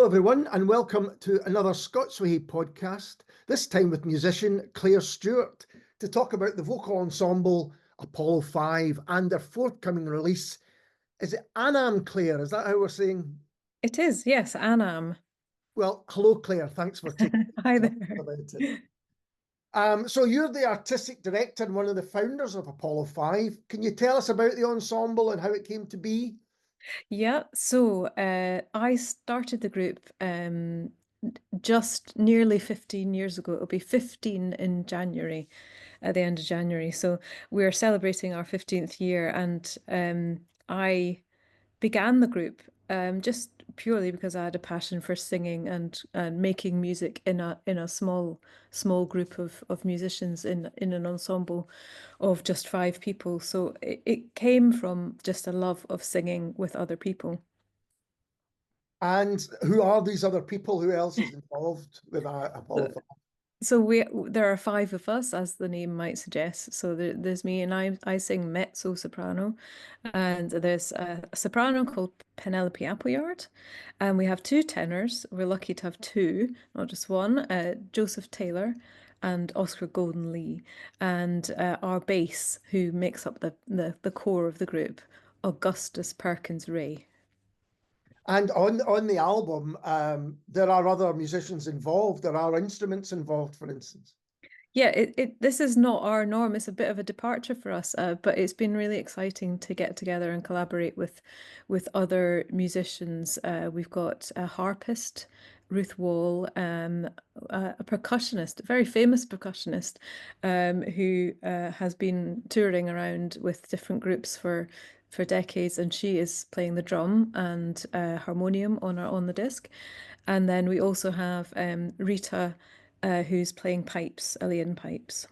Hello, everyone, and welcome to another Scots Whay Hae podcast, this time with musician Clare Stewart, to talk about the vocal ensemble APOLLO5 and their forthcoming release. Is it Anam, Clare? Is that how we're saying? It is, yes, Anam. Well, hello, Clare. Thanks for taking Hi time there. about it. So you're the artistic director and one of the founders of APOLLO5. Can you tell us about the ensemble and how it came to be? Yeah, so I started the group just nearly 15 years ago. It'll be 15 in January, at the end of January. So we're celebrating our 15th year, and I began the group just purely because I had a passion for singing and making music in a small group of musicians in an ensemble of just 5 people. So it came from just a love of singing with other people. And who are these other people? Who else is involved with APOLLO5? So there are 5 of us, as the name might suggest. So there's me, and I sing mezzo soprano, and there's a soprano called Penelope Appleyard, and we have 2 tenors. We're lucky to have 2, not just one. Joseph Taylor and Oscar Golden Lee, and our bass, who makes up the core of the group, Augustus Perkins Ray. And on the album, there are other musicians involved. There are instruments involved, for instance. Yeah, this is not our norm. It's a bit of a departure for us, but it's been really exciting to get together and collaborate with other musicians. We've got a harpist, Ruth Wall, a percussionist, a very famous percussionist, who has been touring around with different groups for decades, and she is playing the drum and harmonium on the disc. And then we also have Rita, who's playing pipes, Uilleann pipes.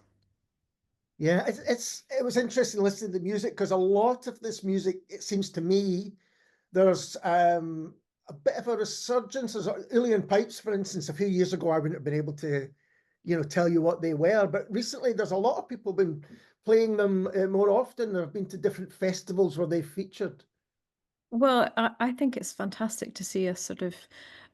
Yeah, it was interesting listening to the music because a lot of this music, it seems to me, there's a bit of a resurgence. As Uilleann pipes, for instance, a few years ago, I wouldn't have been able to, tell you what they were. But recently, there's a lot of people been playing them more often. They've been to different festivals where they've featured. Well, I think it's fantastic to see a sort of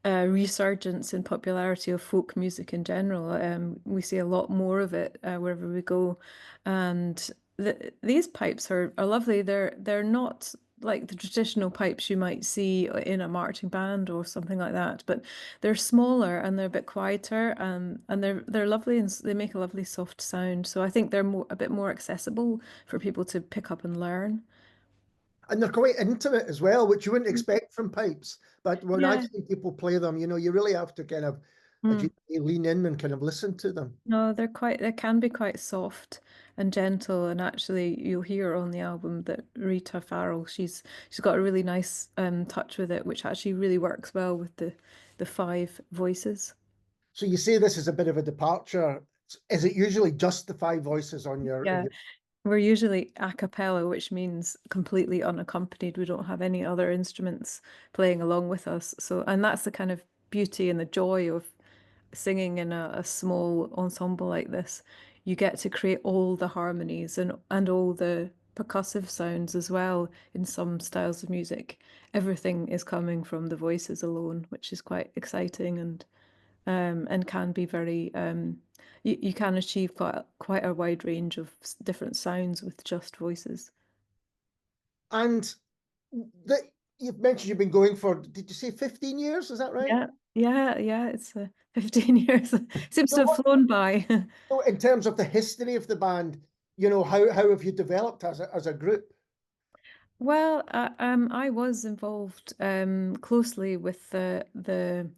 resurgence in popularity of folk music in general. We see a lot more of it wherever we go, and these pipes are lovely. They're not like the traditional pipes you might see in a marching band or something like that, but they're smaller and they're a bit quieter, and they're lovely, and they make a lovely soft sound. So I think they're a bit more accessible for people to pick up and learn. And they're quite intimate as well, which you wouldn't expect from pipes. But when I've Yeah. seen people play them, you really have to kind of, as you Mm. say, lean in and kind of listen to them. No, they can be quite soft and gentle, and actually you'll hear on the album that Rita Farrell, she's got a really nice touch with it, which actually really works well with the 5 voices. So you say this is a bit of a departure. Is it usually just the 5 voices on Yeah, we're usually a cappella, which means completely unaccompanied. We don't have any other instruments playing along with us. So, and that's the kind of beauty and the joy of singing in a small ensemble like this. You get to create all the harmonies and all the percussive sounds as well in some styles of music. Everything is coming from the voices alone, which is quite exciting and can be very you can achieve quite a wide range of different sounds with just voices. And that you've mentioned you've been going for, did you say 15 years? Is that right? Yeah, yeah. It's 15 years. Seems So to have what, flown by. so in terms of the history of the band, how have you developed as a group? Well, I was involved closely with the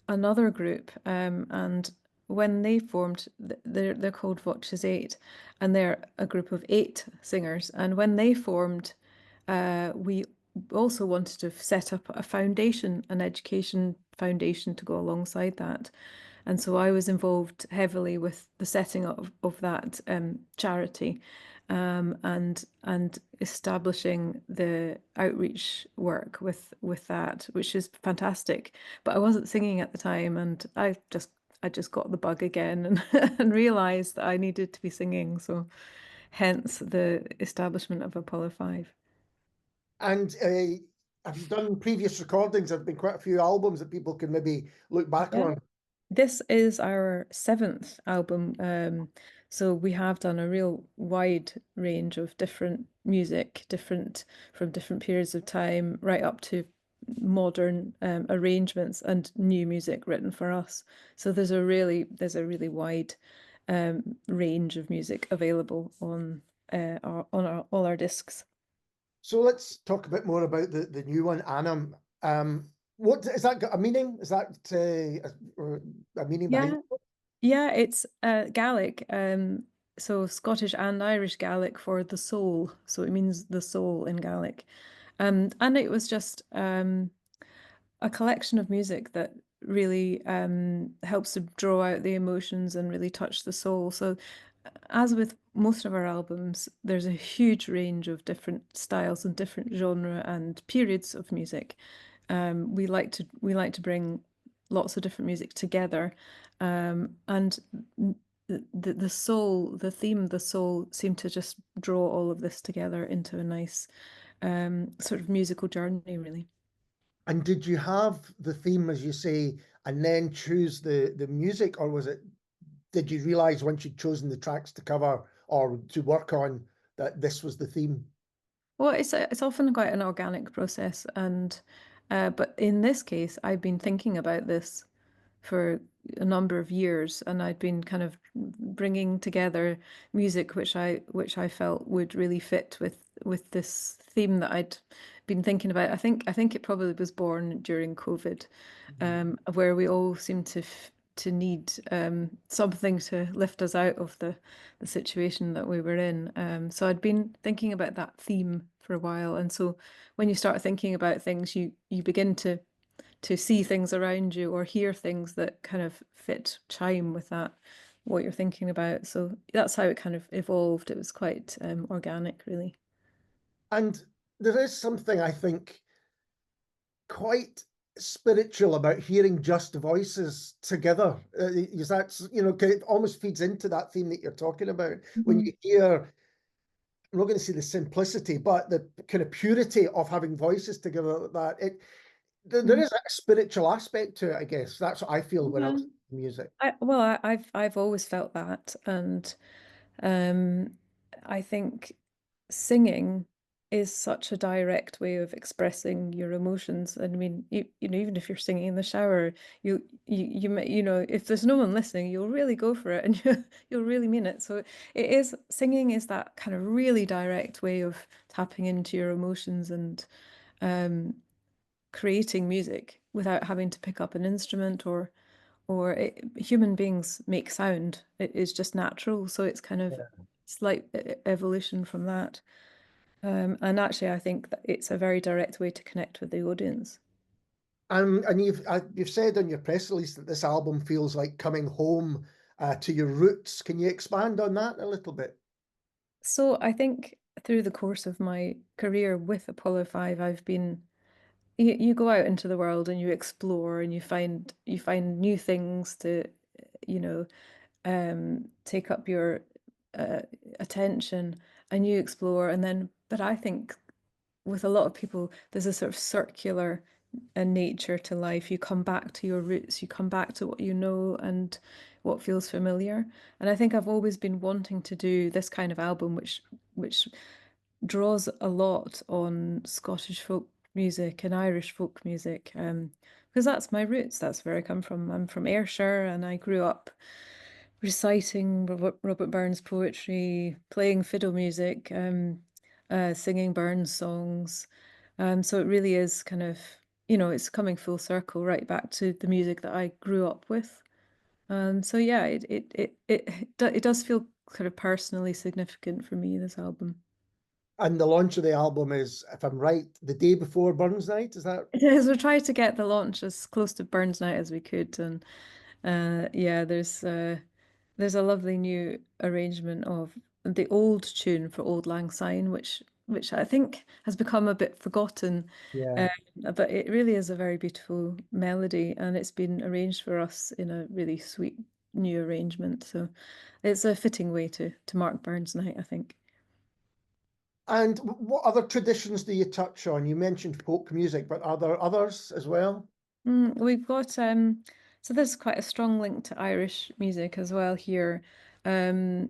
another group, and when they formed, they're called Voces 8, and they're a group of 8 singers. And when they formed, we also wanted to set up a foundation, an education foundation to go alongside that. And so I was involved heavily with the setting up of that charity, and establishing the outreach work with that, which is fantastic. But I wasn't singing at the time, and I just got the bug again and and realized that I needed to be singing. So hence the establishment of Apollo 5. And have you done previous recordings? There have been quite a few albums that people can maybe look back Yeah. on. This is our seventh album. So we have done a real wide range of different music, different from different periods of time, right up to modern arrangements and new music written for us. So there's a really wide range of music available on all our discs. So let's talk a bit more about the new one, Anam. What is that got a meaning? Is that a meaning behind Yeah, it? yeah, it's Gaelic, so Scottish and Irish Gaelic for the soul. So it means the soul in Gaelic. And it was just a collection of music that really helps to draw out the emotions and really touch the soul. So, as with most of our albums, there's a huge range of different styles and different genre and periods of music. We like to bring lots of different music together, and the soul, the theme, the soul, seemed to just draw all of this together into a nice sort of musical journey, really. And did you have the theme, as you say, and then choose the music, or was it? Did you realize once you'd chosen the tracks to cover or to work on that this was the theme? Well, it's often quite an organic process, and but in this case, I've been thinking about this for a number of years, and I'd been kind of bringing together music which I felt would really fit with this theme that I'd been thinking about. I think it probably was born during COVID, where we all seem to need something to lift us out of the situation that we were in. So I'd been thinking about that theme for a while, and so when you start thinking about things, you begin to see things around you or hear things that kind of fit chime with that what you're thinking about. So that's how it kind of evolved. It was quite organic, really. And there is something I think quite spiritual about hearing just voices together. Is that, it almost feeds into that theme that you're talking about when Mhm. you hear, I'm not going to say the simplicity, but the kind of purity of having voices together like that. There Mhm. is a spiritual aspect to it, I guess. That's what I feel when I Yeah. listen to music. I've always felt that, and um, I think singing is such a direct way of expressing your emotions. And I mean, even if you're singing in the shower, if there's no one listening, you'll really go for it, and you'll really mean it. So singing is that kind of really direct way of tapping into your emotions and um, creating music without having to pick up an instrument human beings make sound. It is just natural, so it's kind of slight evolution from that. And actually, I think that it's a very direct way to connect with the audience. And you've said in your press release that this album feels like coming home to your roots. Can you expand on that a little bit? So I think through the course of my career with Apollo 5, you go out into the world and you explore and you find new things to, you know, take up your uh, attention, and you explore. But I think with a lot of people, there's a sort of circular nature to life. You come back to your roots, you come back to what you know and what feels familiar. And I think I've always been wanting to do this kind of album, which draws a lot on Scottish folk music and Irish folk music, because that's my roots. That's where I come from. I'm from Ayrshire, and I grew up reciting Robert Burns poetry, playing fiddle music, singing Burns songs. So it really is kind of, it's coming full circle right back to the music that I grew up with. So yeah, it does feel kind of personally significant for me, this album. And the launch of the album is, if I'm right, the day before Burns Night. Is that? It is. We tried to get the launch as close to Burns Night as we could, and yeah, there's a lovely new arrangement of the old tune for Old Lang Syne, which I think has become a bit forgotten, Yeah. uh, but it really is a very beautiful melody, and it's been arranged for us in a really sweet new arrangement. So it's a fitting way to mark Burns Night, I think. And what other traditions do you touch on? You mentioned folk music, but are there others as well? We've got so there's quite a strong link to Irish music as well here. Um,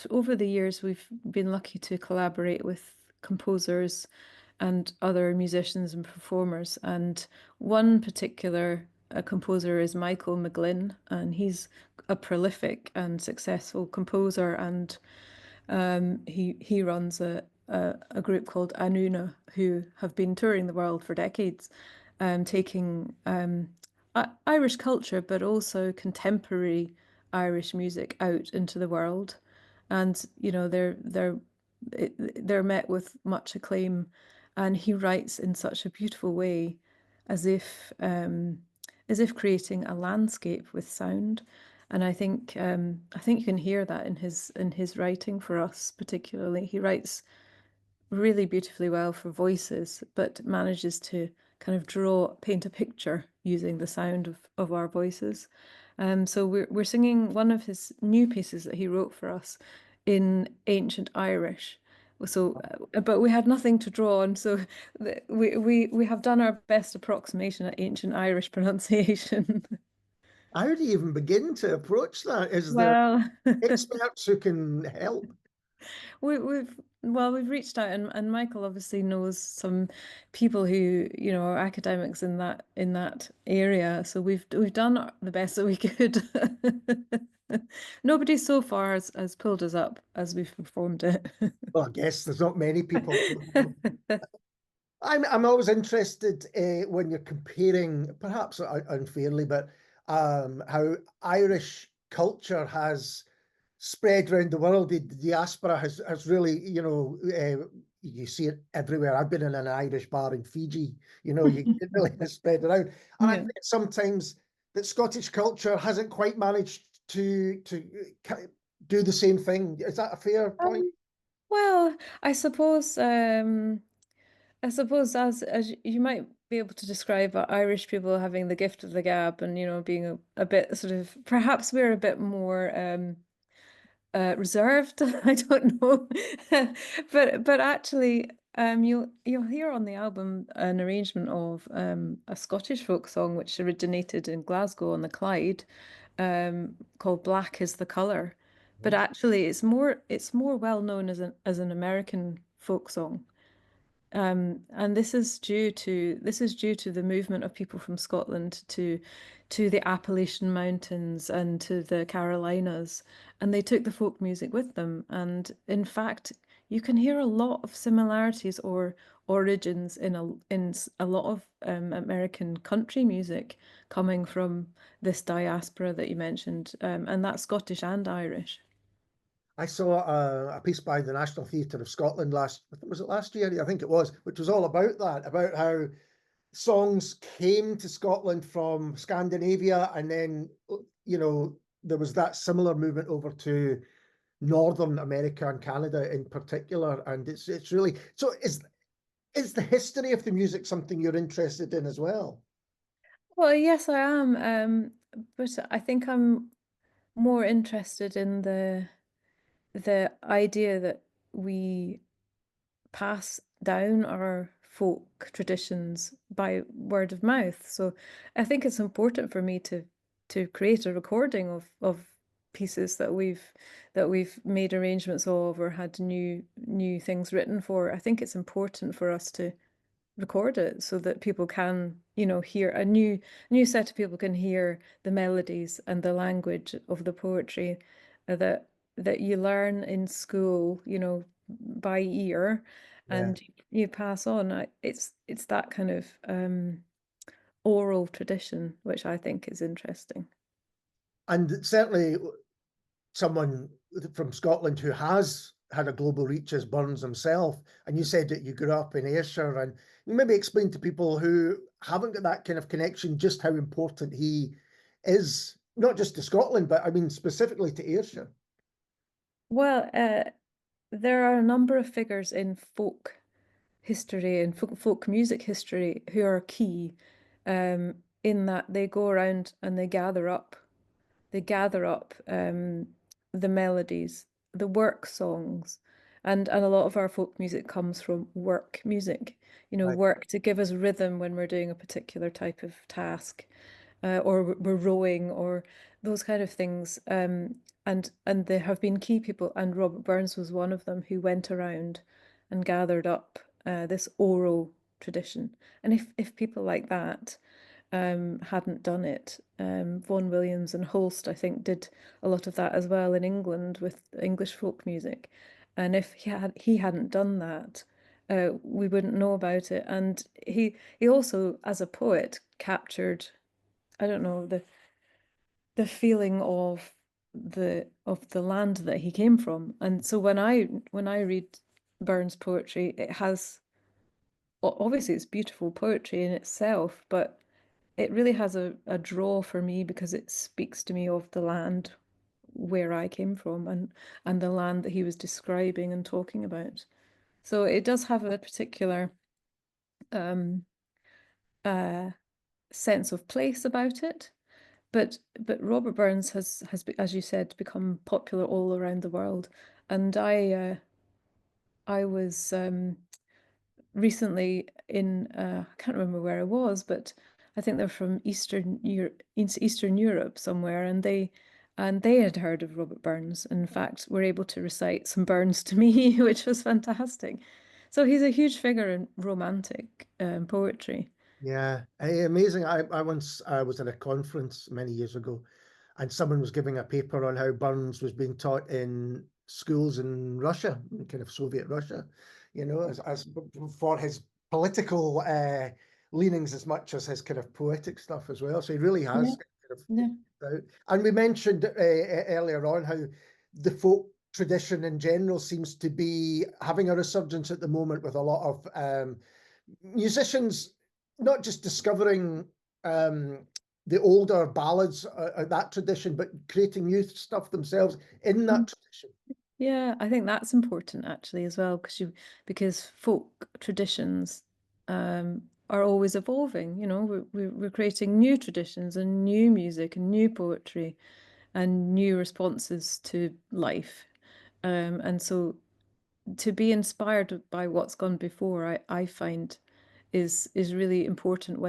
Over the years, we've been lucky to collaborate with composers and other musicians and performers. And one particular composer is Michael McGlynn, and he's a prolific and successful composer. And he runs a group called Anuna, who have been touring the world for decades, taking Irish culture, but also contemporary Irish music out into the world. And they're met with much acclaim, and he writes in such a beautiful way, as if um, as if creating a landscape with sound. And I think you can hear that in his writing for us particularly. He writes really beautifully well for voices, but manages to kind of paint a picture using the sound of our voices. So we're singing one of his new pieces that he wrote for us in ancient Irish. So, but we had nothing to draw on, so we have done our best approximation at ancient Irish pronunciation. How do you even begin to approach that? Is there Well, experts who can help? we've reached out, and Michael obviously knows some people who, are academics in that area. So we've done the best that we could. Nobody so far has pulled us up as we've performed it. Well, I guess there's not many people. I'm always interested when you're comparing, perhaps unfairly, but how Irish culture has spread around the world. The diaspora has really, you see it everywhere. I've been in an Irish bar in Fiji. It really has spread around, and I Yeah. think sometimes that Scottish culture hasn't quite managed to do the same thing. Is that a fair point? Um, well, I suppose as you might be able to describe Irish people having the gift of the gab, and being a bit sort of, perhaps we're a bit more reserved. I don't know, but actually, you'll hear on the album an arrangement of a Scottish folk song which originated in Glasgow on the Clyde, called "Black Is the Colour," but actually it's more well known as an American folk song. And this is due to the movement of people from Scotland to the Appalachian Mountains and to the Carolinas, and they took the folk music with them. And in fact, you can hear a lot of similarities or origins in a lot of American country music coming from this diaspora that you mentioned, and that's Scottish and Irish. I saw a piece by the National Theatre of Scotland was it last year? I think it was, which was all about that, about how songs came to Scotland from Scandinavia, and then there was that similar movement over to Northern America and Canada in particular, and it's really so. Is the history of the music something you're interested in as well? Well, yes, I am, but I think I'm more interested in the idea that we pass down our folk traditions by word of mouth. So I think it's important for me to create a recording of pieces that we've made arrangements of or had new things written for. I think it's important for us to record it so that people can, hear a new set of people can hear the melodies and the language of the poetry that you learn in school, by ear, Yeah. and you pass on. It's that kind of oral tradition which I think is interesting. And certainly someone from Scotland who has had a global reach as Burns himself, and you said that you grew up in Ayrshire, and you maybe explain to people who haven't got that kind of connection just how important he is, not just to Scotland, but I mean specifically to Ayrshire. Well, there are a number of figures in folk history and folk music history who are key, in that they go around and they gather up the melodies, the work songs, And a lot of our folk music comes from work music, Right. work to give us rhythm when we're doing a particular type of task, or we're rowing or those kind of things. And there have been key people, and Robert Burns was one of them, who went around and gathered up this oral tradition. And if people like that hadn't done it, Vaughan Williams and Holst, I think, did a lot of that as well in England with English folk music. And if he hadn't done that, we wouldn't know about it. And he also, as a poet, captured, I don't know, the feeling of the land that he came from. And so when I read Burns' poetry, it has, obviously it's beautiful poetry in itself, but it really has a draw for me because it speaks to me of the land where I came from, and the land that he was describing and talking about. So it does have a particular um, uh, sense of place about it. But Robert Burns has, as you said, become popular all around the world. And I was recently in, I can't remember where I was, but I think they're from Eastern Europe somewhere, and they had heard of Robert Burns. In fact, were able to recite some Burns to me, which was fantastic. So he's a huge figure in romantic poetry. Yeah, amazing. I once was at a conference many years ago, and someone was giving a paper on how Burns was being taught in schools in Russia, in kind of Soviet Russia, as for his political leanings as much as his kind of poetic stuff as well. So he really Yeah, has kind of yeah. out. And we mentioned earlier on how the folk tradition in general seems to be having a resurgence at the moment with a lot of musicians not just discovering the older ballads, that tradition, but creating new stuff themselves in that tradition. Yeah, I think that's important actually as well, because folk traditions are always evolving. We're creating new traditions and new music and new poetry and new responses to life. And so to be inspired by what's gone before, I find is really important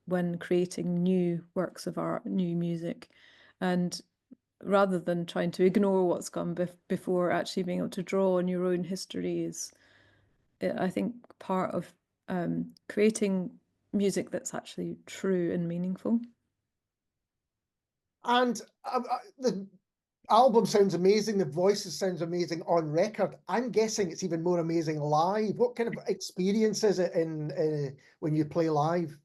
when creating new works of art, new music. And rather than trying to ignore what's gone before, actually being able to draw on your own history is, I think, part of creating music that's actually true and meaningful. And the album sounds amazing. The voices sounds amazing on record. I'm guessing it's even more amazing live. What kind of experience is it in when you play live?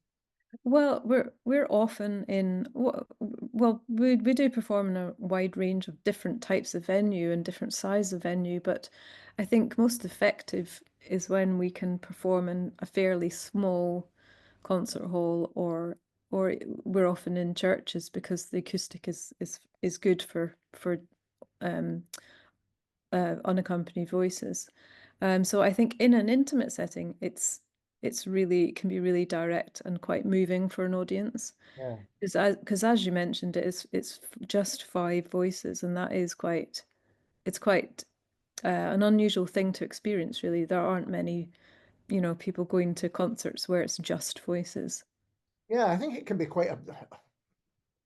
Well, we're often in well, we do perform in a wide range of different types of venue and different size of venue, but I think most effective is when we can perform in a fairly small concert hall, or we're often in churches because the acoustic is good for um unaccompanied voices. So I think in an intimate setting, it's really, it can be really direct and quite moving for an audience. Yeah. Because as you mentioned, it's just five voices, and that is it's quite an unusual thing to experience, really. There aren't many, people going to concerts where it's just voices. Yeah, I think it can be quite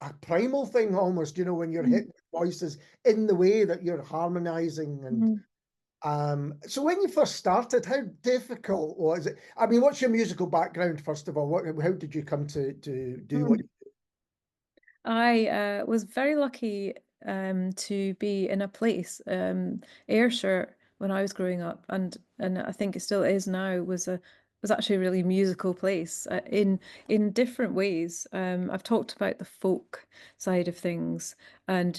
a primal thing almost, when you're hit with voices in the way that you're harmonizing. And Mhm. so when you first started, how difficult was it? I mean, what's your musical background, first of all? How did you come to do what Mhm. you I was very lucky to be in a place, Ayrshire, when I was growing up, and I think it still is now. Was actually a really musical place in different ways. I've talked about the folk side of things, and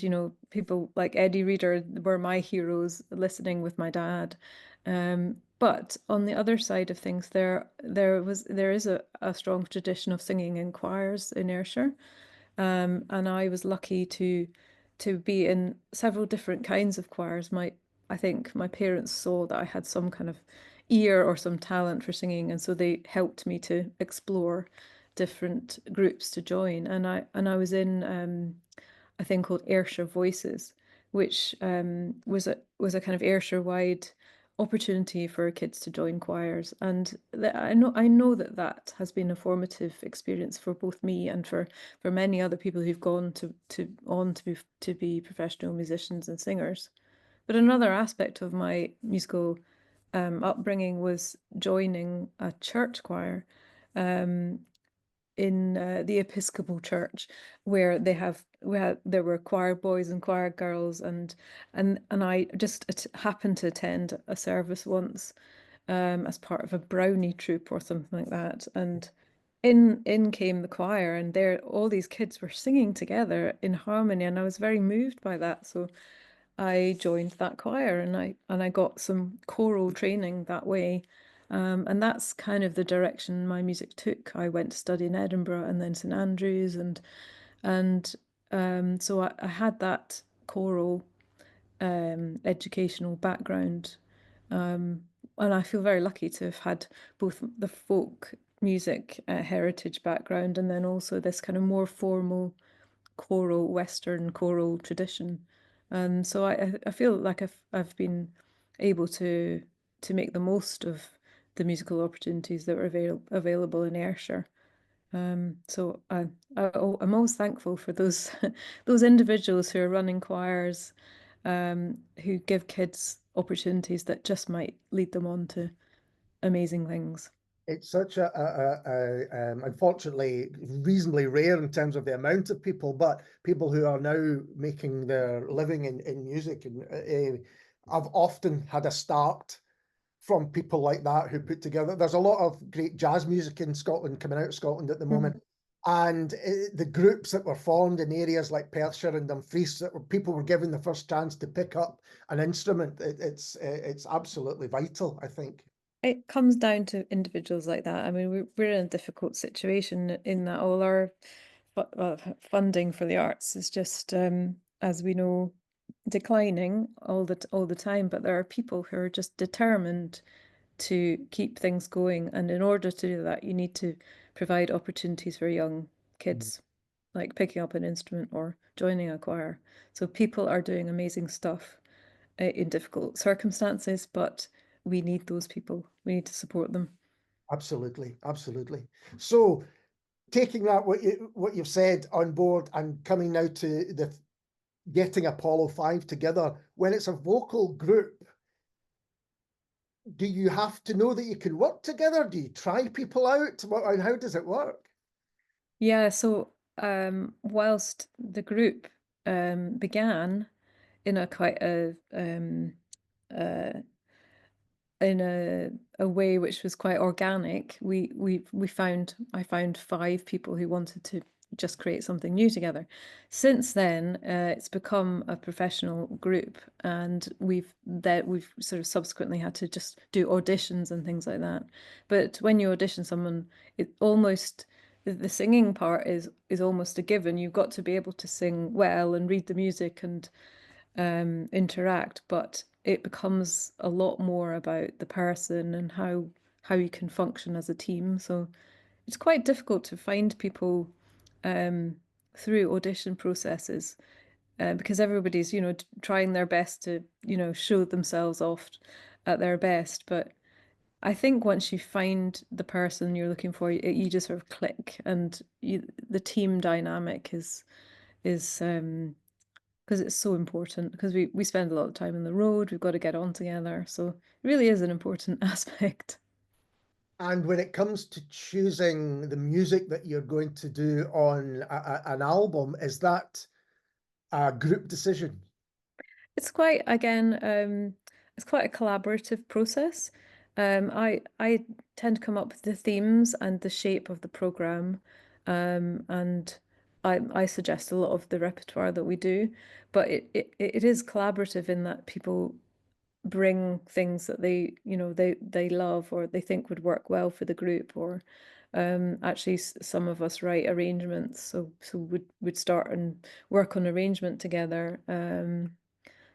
people like Eddie Reader were my heroes, listening with my dad. But on the other side of things, there is a strong tradition of singing in choirs in Ayrshire. And I was lucky to be in several different kinds of choirs. I think my parents saw that I had some kind of ear or some talent for singing, and so they helped me to explore different groups to join. And I was in a thing called Ayrshire Voices, which was a kind of Ayrshire wide opportunity for kids to join choirs, and I know that that has been a formative experience for both me and for many other people who've gone to be professional musicians and singers. But another aspect of my musical upbringing was joining a church choir um, in the Episcopal Church, where there were choir boys and choir girls, and I just happened to attend a service once as part of a brownie troupe or something like that, and in came the choir, and there all these kids were singing together in harmony, and I was very moved by that. So I joined that choir, and I got some choral training that way. And that's kind of the direction my music took. I went to study in Edinburgh and then St Andrews, and so I had that choral educational background, and I feel very lucky to have had both the folk music heritage background and then also this kind of more formal choral, Western choral tradition. So I feel like I've been able to make the most of the musical opportunities that were available in Ayrshire. So I'm always thankful for those those individuals who are running choirs, who give kids opportunities that just might lead them on to amazing things. It's such unfortunately reasonably rare in terms of the amount of people, but people who are now making their living in music, and I've often had a start from people like that who put together. There's a lot of great jazz music in Scotland coming out of Scotland at the moment. Mhm. And the groups that were formed in areas like Perthshire and Dumfries, that were, people were given the first chance to pick up an instrument. It's absolutely vital, I think. It comes down to individuals like that. I mean, we're in a difficult situation in that all our funding for the arts is just, as we know, declining all the time. But there are people who are just determined to keep things going, and in order to do that, you need to provide opportunities for young Mhm. kids, like picking up an instrument or joining a choir. So people are doing amazing stuff in difficult circumstances, but we need those people. We need to support them. Absolutely, absolutely. So taking that what you've said on board and coming now to the getting Apollo 5 together, when it's a vocal group, do you have to know that you can work together? Do you try people out? And how does it work? Yeah, so whilst the group began in a quite uh, in a way which was quite organic, we found I found 5 people who wanted to just create something new together. Since then, it's become a professional group, and we've sort of subsequently had to just do auditions and things like that. But when you audition someone, it almost the singing part is almost a given. You've got to be able to sing well and read the music and interact, but it becomes a lot more about the person and how you can function as a team. So it's quite difficult to find people um, through audition processes because everybody's, trying their best to, show themselves off at their best. But I think once you find the person you're looking for, you just sort of click, and the team dynamic is because it's so important, because we spend a lot of time on the road, we've got to get on together. So it really is an important aspect. And when it comes to choosing the music that you're going to do on an album, is that a group decision? It's quite, again, it's quite a collaborative process. I tend to come up with the themes and the shape of the program, and I suggest a lot of the repertoire that we do, but it is collaborative in that people bring things that they love or they think would work well for the group, or actually some of us write arrangements, so would start and work on arrangement together.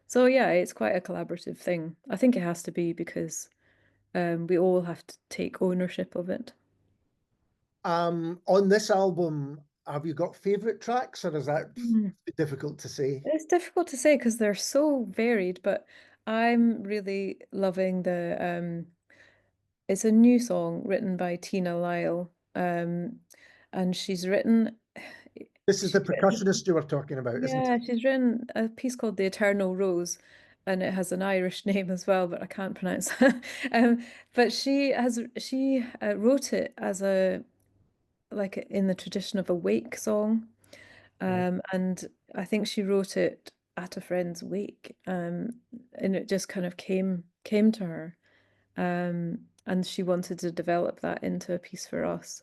So yeah, it's quite a collaborative thing. I think it has to be because we all have to take ownership of it. On this album, have you got favorite tracks, or is that Mm. difficult to say? It's difficult to say because they're so varied, but I'm really loving it's a new song written by Tina Lyle. And she's written This is the she's written percussionist you were talking about, isn't yeah, she's written a piece called The Eternal Rose, and it has an Irish name as well, but I can't pronounce that. But she wrote it as a like in the tradition of a wake song. it? And I think she wrote it at a friend's wake. And it just kind of came to her. And she wanted to develop that into a piece for us.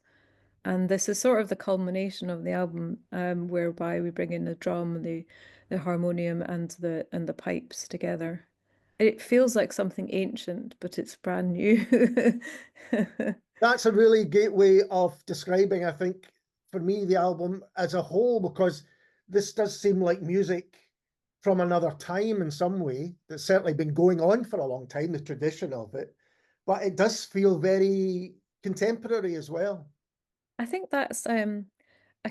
And this is sort of the culmination of the album, whereby we bring in the drum, the harmonium, and the pipes together. It feels like something ancient, but it's brand new. That's a really great way of describing, I think, for me, the album as a whole, because this does seem like music from another time in some way. That's certainly been going on for a long time, the tradition of it, but it does feel very contemporary as well. I think that's a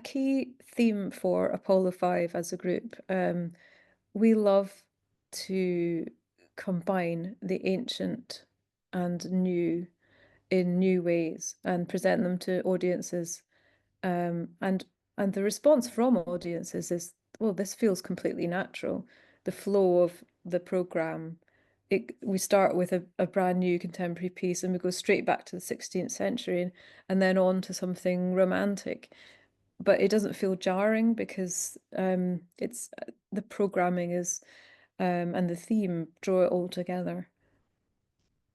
key theme for Apollo 5 as a group. We love to combine the ancient and new in new ways and present them to audiences. Um, and and the response from audiences is, well, this feels completely natural. The flow of the program, we start with a brand new contemporary piece and we go straight back to the 16th century and then on to something romantic. But it doesn't feel jarring because it's the programming is and the theme draw it all together.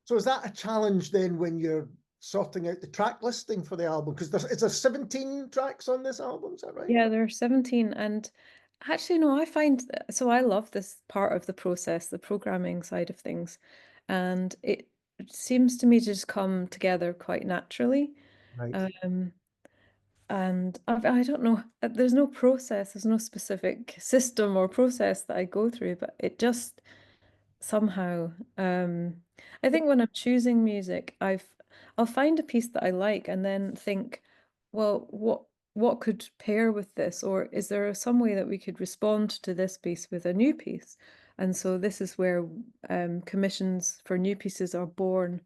So is that a challenge then when you're sorting out the track listing for the album? Because there's 17 tracks on this album, is that right? Yeah, there are 17. And actually, no, I find so I love this part of the process, the programming side of things. And it seems to me to just come together quite naturally. Right. Um, and I don't know, there's no process, there's no specific system or process that I go through, but it just somehow. I think when I'm choosing music, I'll find a piece that I like and then think, well, what could pair with this, or is there some way that we could respond to this piece with a new piece? And so this is where commissions for new pieces are born.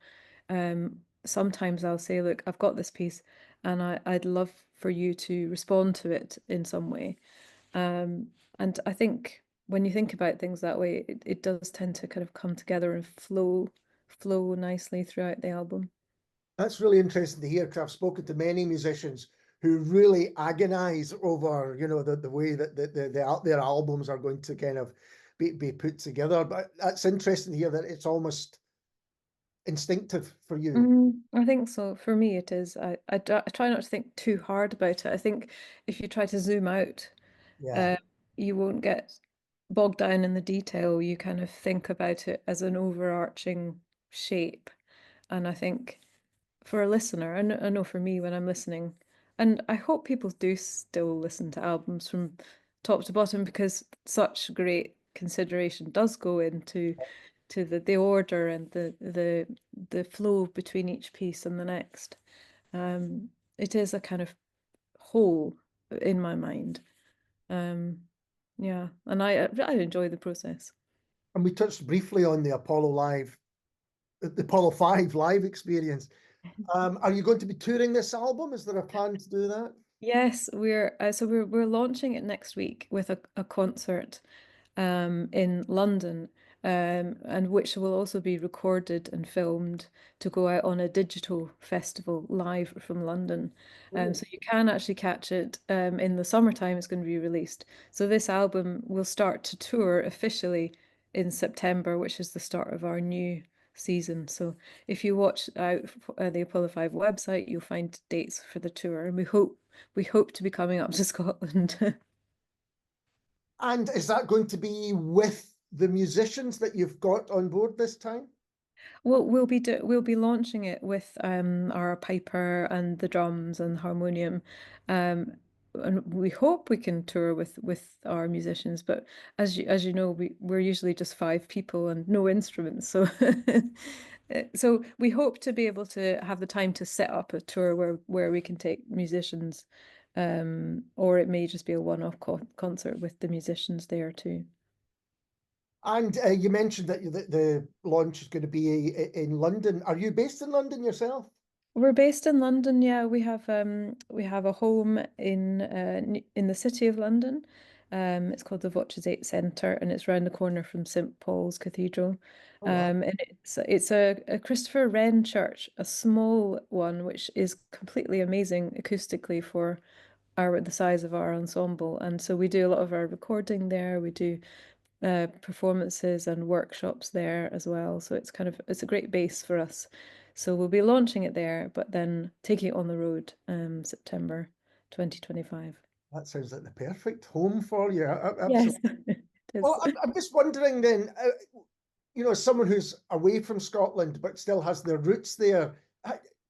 Sometimes I'll say, look, I've got this piece, and I'd love for you to respond to it in some way. And I think when you think about things that way, it does tend to kind of come together and flow nicely throughout the album. That's really interesting to hear because I've spoken to many musicians who really agonize over, the way that their albums are going to kind of be put together. But that's interesting to hear that it's almost instinctive for you. I think so. For me, it is. I try not to think too hard about it. I think if you try to zoom out, Yeah. uh, you won't get bogged down in the detail. You kind of think about it as an overarching shape. And I think for a listener, I know for me when I'm listening, and I hope people do still listen to albums from top to bottom because such great consideration does go into the order and the flow between each piece and the next. It is a kind of whole in my mind. Um, yeah, and I enjoy the process. And we touched briefly on the Apollo 5 live experience. Are you going to be touring this album? Is there a plan to do that? Yes, we're launching it next week with a concert in London, and which will also be recorded and filmed to go out on a digital festival live from London. Oh. So you can actually catch it in the summertime. It's going to be released. So this album will start to tour officially in September, which is the start of our new season. So if you watch out the Apollo 5 website, you'll find dates for the tour, and we hope to be coming up to Scotland. And is that going to be with the musicians that you've got on board this time? Well, we'll be launching it with our piper and the drums and harmonium, and we hope we can tour with our musicians. But as you know, we're usually just 5 people and no instruments, so so we hope to be able to have the time to set up a tour where we can take musicians, or it may just be a one-off concert with the musicians there too. And you mentioned that the launch is going to be in London. Are you based in London yourself? We're based in London, yeah. We have a home in the city of London. It's called the Vauxhall Centre, and it's round the corner from St Paul's Cathedral. Oh, wow. And it's a Christopher Wren church, a small one, which is completely amazing acoustically for the size of our ensemble. And so we do a lot of our recording there. We do performances and workshops there as well. So it's a great base for us. So we'll be launching it there, but then taking it on the road September 2025. That sounds like the perfect home for you. Yes, Absolutely. it Well, is. I'm just wondering then, as someone who's away from Scotland but still has their roots there,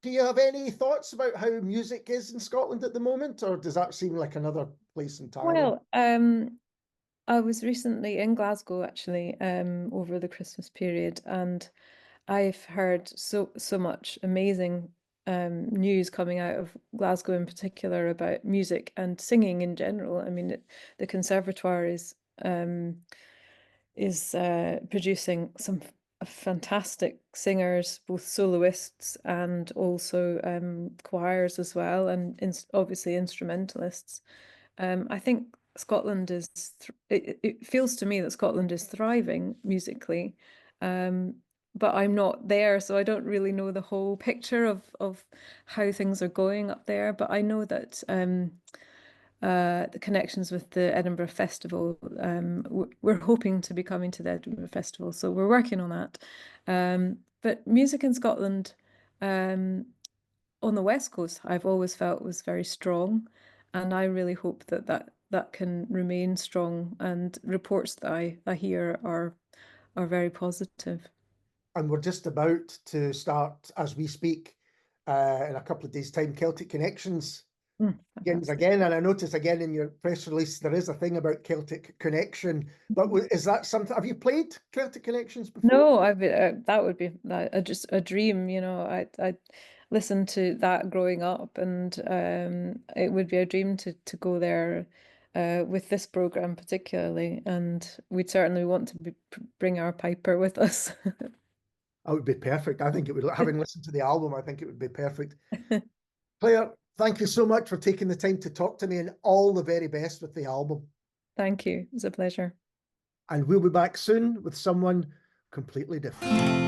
do you have any thoughts about how music is in Scotland at the moment, or does that seem like another place entirely? Well, I was recently in Glasgow actually, over the Christmas period, and I've heard so much amazing news coming out of Glasgow in particular about music and singing in general. I mean, the conservatoire is producing some fantastic singers, both soloists and also choirs as well, and obviously instrumentalists. I think Scotland is, it feels to me that Scotland is thriving musically, but I'm not there, so I don't really know the whole picture of how things are going up there. But I know that the connections with the Edinburgh Festival, we're hoping to be coming to the Edinburgh Festival, so we're working on that. But music in Scotland, on the West Coast, I've always felt was very strong, and I really hope that can remain strong. And reports that I hear are very positive. And we're just about to start, as we speak, in a couple of days' time, Celtic Connections begins Fantastic. again. And I notice again in your press release, there is a thing about Celtic Connection. But is that something, have you played Celtic Connections before? No, that would be just a dream, I listened to that growing up, and it would be a dream to go there with this program particularly, and we'd certainly want to bring our piper with us. That would be perfect. I think it would, having listened to the album, I think it would be perfect. Claire, thank you so much for taking the time to talk to me, and all the very best with the album. Thank you. It was a pleasure. And we'll be back soon with someone completely different.